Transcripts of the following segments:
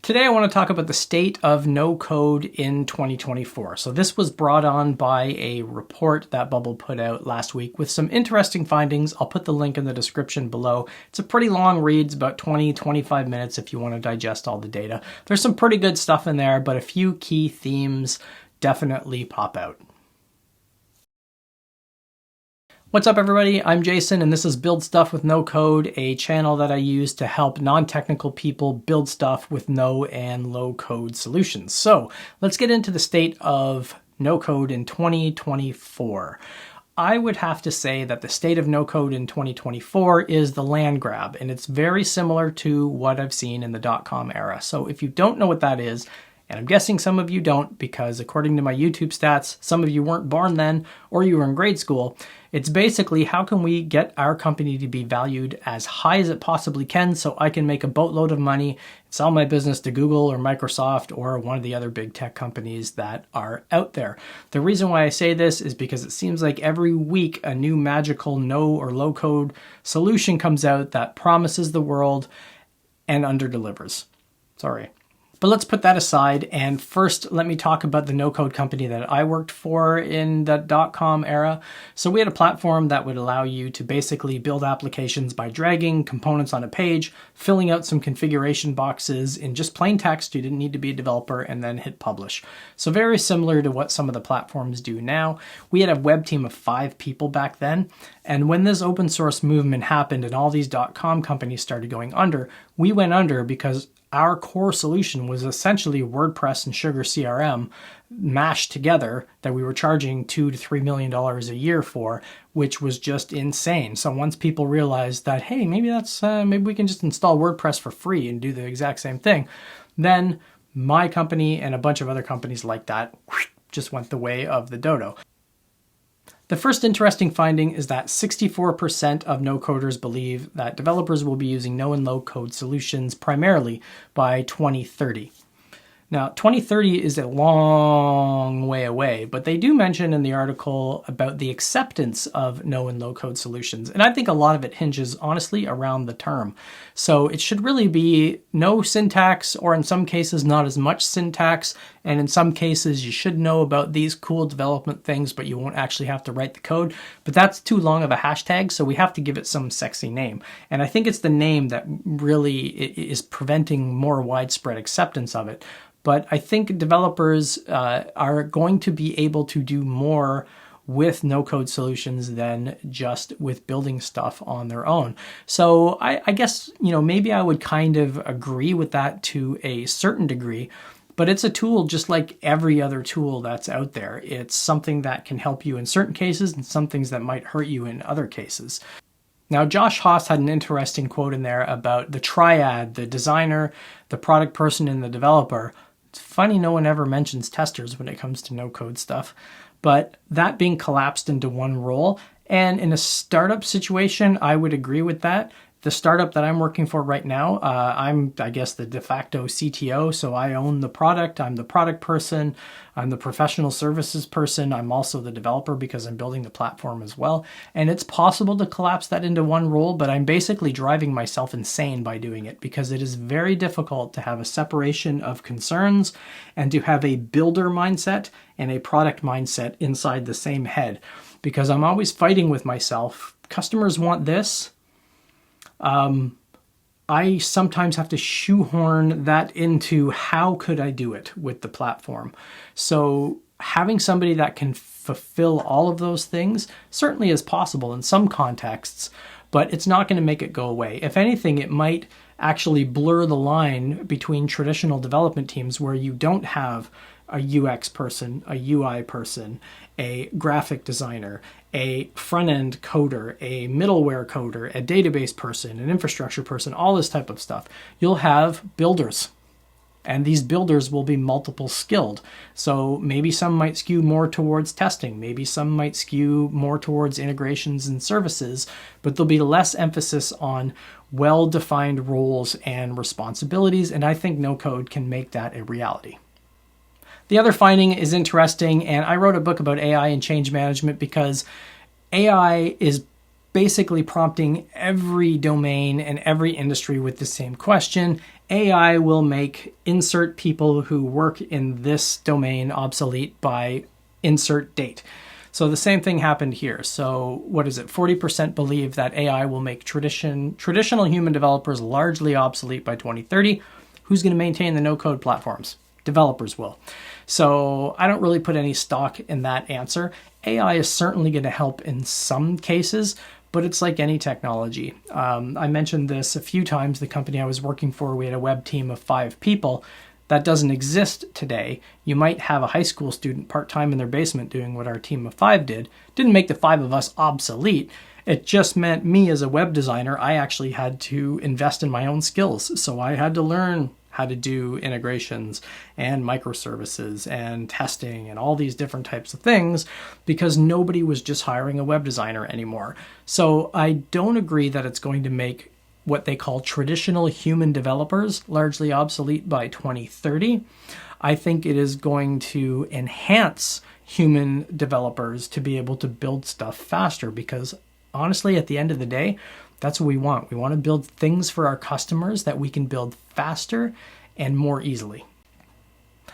Today I want to talk about the state of no code in 2024. So this was brought on by a report that Bubble put out last week with some interesting findings. I'll put the link in the description below. It's a pretty long read, it's about 20-25 minutes if you want to digest all the data. There's some pretty good stuff in there, but a few key themes definitely pop out. What's up everybody, I'm Jason and this is Build Stuff with No Code, a channel that I use to help non-technical people build stuff with no and low code solutions. So let's get into the state of no code in 2024. I would have to say that the state of no code in 2024 is the land grab, and it's very similar to what I've seen in the .com era. So if you don't know what that is, and I'm guessing some of you don't because according to my YouTube stats, some of you weren't born then or you were in grade school. It's basically how can we get our company to be valued as high as it possibly can so I can make a boatload of money and sell my business to Google or Microsoft or one of the other big tech companies that are out there. The reason why I say this is because it seems like every week a new magical no or low code solution comes out that promises the world and underdelivers. Sorry. But let's put that aside, and first let me talk about the no-code company that I worked for in the .com era. So we had a platform that would allow you to basically build applications by dragging components on a page, filling out some configuration boxes in just plain text. You didn't need to be a developer, and then hit publish. So very similar to what some of the platforms do now. We had a web team of 5 people back then, and when this open source movement happened and all these .com companies started going under, we went under because our core solution was essentially WordPress and Sugar CRM mashed together that we were charging $2 to $3 million a year for, which was just insane. So once people realized that, hey, maybe we can just install WordPress for free and do the exact same thing, then my company and a bunch of other companies like that just went the way of the dodo. The first interesting finding is that 64% of no-coders believe that developers will be using no and low-code solutions primarily by 2030. Now, 2030 is a long way away, but they do mention in the article about the acceptance of no and low-code solutions, and I think a lot of it hinges, honestly, around the term. So it should really be no syntax, or in some cases not as much syntax, and in some cases you should know about these cool development things, but you won't actually have to write the code. But that's too long of a hashtag, so we have to give it some sexy name. And I think it's the name that really is preventing more widespread acceptance of it. But I think developers are going to be able to do more with no-code solutions than just with building stuff on their own. So I guess, maybe I would kind of agree with that to a certain degree, but it's a tool just like every other tool that's out there. It's something that can help you in certain cases and some things that might hurt you in other cases. Now, Josh Haas had an interesting quote in there about the triad, the designer, the product person, and the developer. It's funny no one ever mentions testers when it comes to no-code stuff, but that being collapsed into one role. And in a startup situation, I would agree with that. The startup that I'm working for right now, I'm, I guess, the de facto CTO, so I own the product. I'm the product person. I'm the professional services person. I'm also the developer because I'm building the platform as well. And it's possible to collapse that into one role, but I'm basically driving myself insane by doing it because it is very difficult to have a separation of concerns and to have a builder mindset and a product mindset inside the same head, because I'm always fighting with myself. Customers want this. I sometimes have to shoehorn that into how could I do it with the platform. So having somebody that can fulfill all of those things certainly is possible in some contexts, but it's not going to make it go away. If anything, it might actually blur the line between traditional development teams where you don't have a UX person, a UI person, a graphic designer, a front-end coder, a middleware coder, a database person, an infrastructure person, all this type of stuff. You'll have builders, and these builders will be multiple skilled. So maybe some might skew more towards testing, maybe some might skew more towards integrations and services, but there'll be less emphasis on well-defined roles and responsibilities, and I think no code can make that a reality. The other finding is interesting, and I wrote a book about AI and change management because AI is basically prompting every domain and every industry with the same question, AI will make insert people who work in this domain obsolete by insert date. So the same thing happened here. So what is it? 40% believe that AI will make traditional human developers largely obsolete by 2030. Who's going to maintain the no-code platforms? Developers will. So I don't really put any stock in that answer. AI is certainly going to help in some cases, but it's like any technology. I mentioned this a few times. The company I was working for, we had a web team of 5 people. That doesn't exist today. You might have a high school student part-time in their basement doing what our team of 5 did. Didn't make the 5 of us obsolete. It just meant me as a web designer, I actually had to invest in my own skills. So I had to learn how to do integrations and microservices and testing and all these different types of things because nobody was just hiring a web designer anymore. So I don't agree that it's going to make what they call traditional human developers largely obsolete by 2030. I think it is going to enhance human developers to be able to build stuff faster because honestly, at the end of the day, that's what we want. We want to build things for our customers that we can build faster and more easily.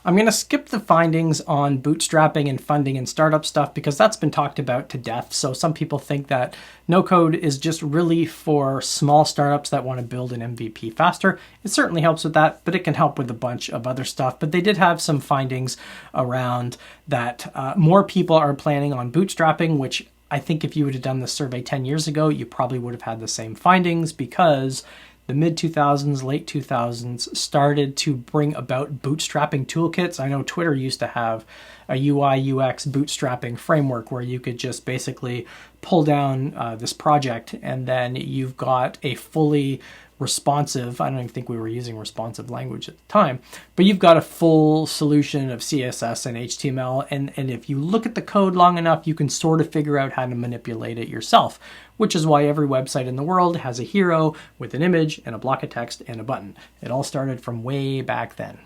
I'm going to skip the findings on bootstrapping and funding and startup stuff because that's been talked about to death. So some people think that no code is just really for small startups that want to build an MVP faster. It certainly helps with that, but it can help with a bunch of other stuff. But they did have some findings around that more people are planning on bootstrapping, which I think if you would have done this survey 10 years ago, you probably would have had the same findings because the mid-2000s, late 2000s started to bring about bootstrapping toolkits. I know Twitter used to have a UI UX bootstrapping framework where you could just basically pull down this project and then you've got a fully responsive, I don't even think we were using responsive language at the time, but you've got a full solution of CSS and HTML, and if you look at the code long enough, you can sort of figure out how to manipulate it yourself, which is why every website in the world has a hero with an image and a block of text and a button. It all started from way back then.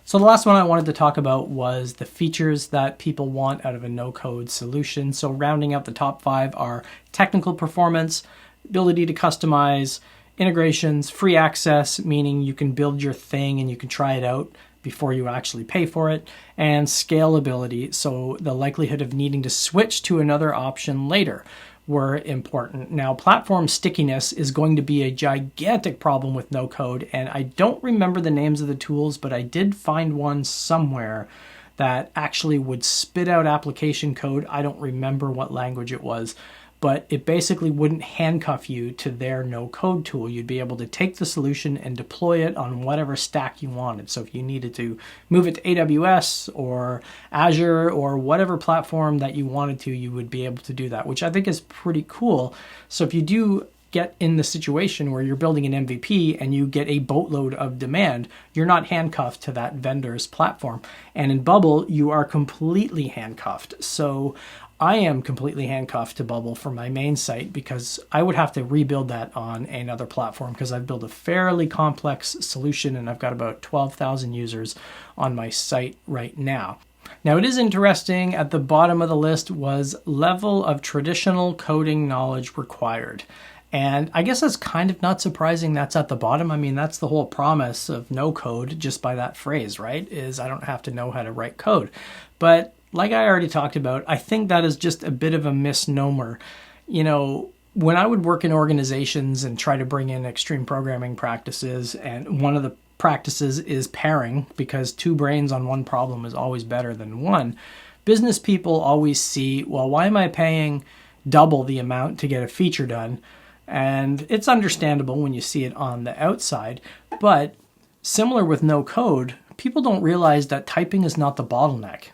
So the last one I wanted to talk about was the features that people want out of a no-code solution. So rounding out the top 5 are technical performance, ability to customize, integrations, free access, meaning you can build your thing and you can try it out before you actually pay for it, and scalability, so the likelihood of needing to switch to another option later were important. Now, platform stickiness is going to be a gigantic problem with no code, and I don't remember the names of the tools, but I did find one somewhere that actually would spit out application code. I don't remember what language it was, but it basically wouldn't handcuff you to their no-code tool. You'd be able to take the solution and deploy it on whatever stack you wanted. So if you needed to move it to AWS or Azure or whatever platform that you wanted to, you would be able to do that, which I think is pretty cool. So if you do get in the situation where you're building an MVP and you get a boatload of demand, you're not handcuffed to that vendor's platform. And in Bubble, you are completely handcuffed. So I am completely handcuffed to Bubble for my main site because I would have to rebuild that on another platform because I've built a fairly complex solution and I've got about 12,000 users on my site right now. Now, it is interesting, at the bottom of the list was level of traditional coding knowledge required. And I guess that's kind of not surprising that's at the bottom. I mean, that's the whole promise of no code just by that phrase, right? Is I don't have to know how to write code. But like I already talked about, I think that is just a bit of a misnomer. You know, when I would work in organizations and try to bring in extreme programming practices, and one of the practices is pairing, because 2 brains on one problem is always better than 1, business people always see, well, why am I paying double the amount to get a feature done? And it's understandable when you see it on the outside, but similar with no code, people don't realize that typing is not the bottleneck.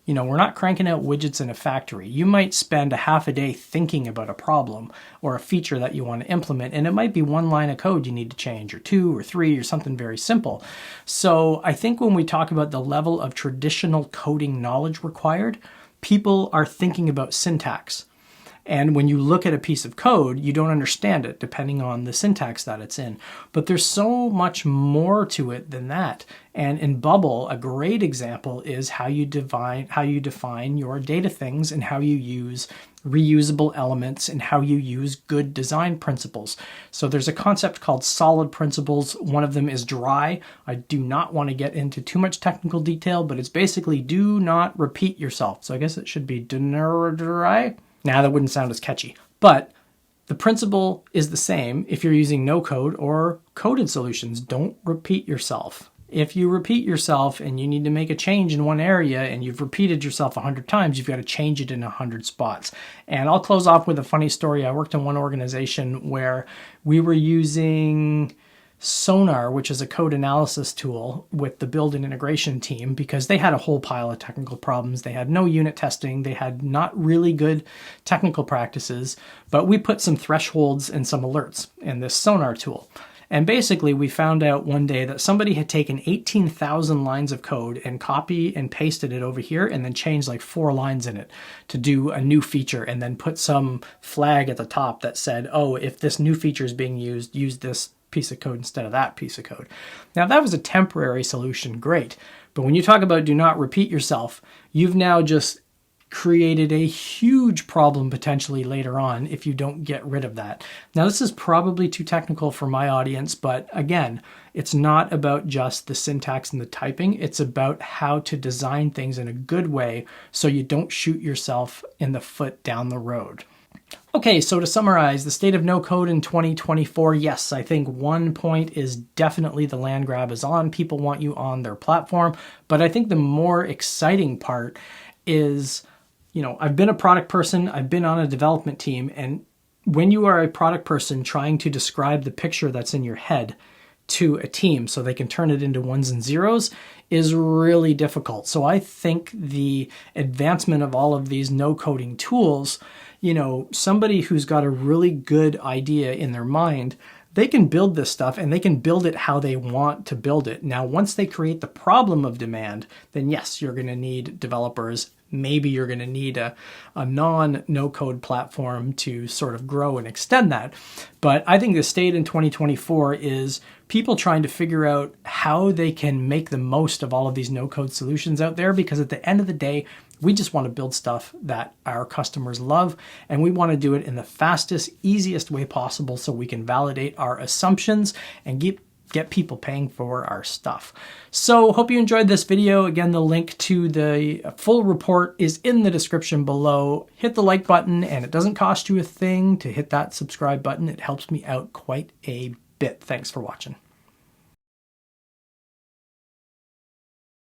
You know, we're not cranking out widgets in a factory. You might spend a half a day thinking about a problem or a feature that you want to implement, and it might be 1 line of code you need to change, or 2 or 3, or something very simple. So I think when we talk about the level of traditional coding knowledge required, people are thinking about syntax. And when you look at a piece of code, you don't understand it depending on the syntax that it's in. But there's so much more to it than that. And in Bubble, a great example is how you define your data things and how you use reusable elements and how you use good design principles. So there's a concept called solid principles. One of them is dry. I do not want to get into too much technical detail, but it's basically do not repeat yourself. So I guess it should be dry. Nah, that wouldn't sound as catchy. But the principle is the same if you're using no code or coded solutions. Don't repeat yourself. If you repeat yourself and you need to make a change in one area and you've repeated yourself 100 times, you've got to change it in 100 spots. And I'll close off with a funny story. I worked in one organization where we were using Sonar, which is a code analysis tool, with the build and integration team because they had a whole pile of technical problems. They had no unit testing. They had not really good technical practices, but we put some thresholds and some alerts in this Sonar tool. And basically, we found out one day that somebody had taken 18,000 lines of code and copy and pasted it over here and then changed like 4 lines in it to do a new feature and then put some flag at the top that said, oh, if this new feature is being used, use this piece of code instead of that piece of code. Now, that was a temporary solution, great. But when you talk about do not repeat yourself, you've now just created a huge problem potentially later on if you don't get rid of that. Now, this is probably too technical for my audience, but again, it's not about just the syntax and the typing. It's about how to design things in a good way so you don't shoot yourself in the foot down the road. Okay, so to summarize, the state of no code in 2024, yes, I think one point is definitely the land grab is on. People want you on their platform, but I think the more exciting part is, I've been a product person, I've been on a development team, and when you are a product person trying to describe the picture that's in your head to a team so they can turn it into ones and zeros is really difficult. So I think the advancement of all of these no coding tools, somebody who's got a really good idea in their mind, they can build this stuff and they can build it how they want to build it. Now, once they create the problem of demand, then yes, you're going to need developers. Maybe you're going to need a non-no-code platform to sort of grow and extend that. But I think the state in 2024 is people trying to figure out how they can make the most of all of these no-code solutions out there, because at the end of the day, we just want to build stuff that our customers love, and we want to do it in the fastest, easiest way possible so we can validate our assumptions and get people paying for our stuff. So hope you enjoyed this video. Again, the link to the full report is in the description below. Hit the like button, and it doesn't cost you a thing to hit that subscribe button. It helps me out quite a bit. Thanks for watching.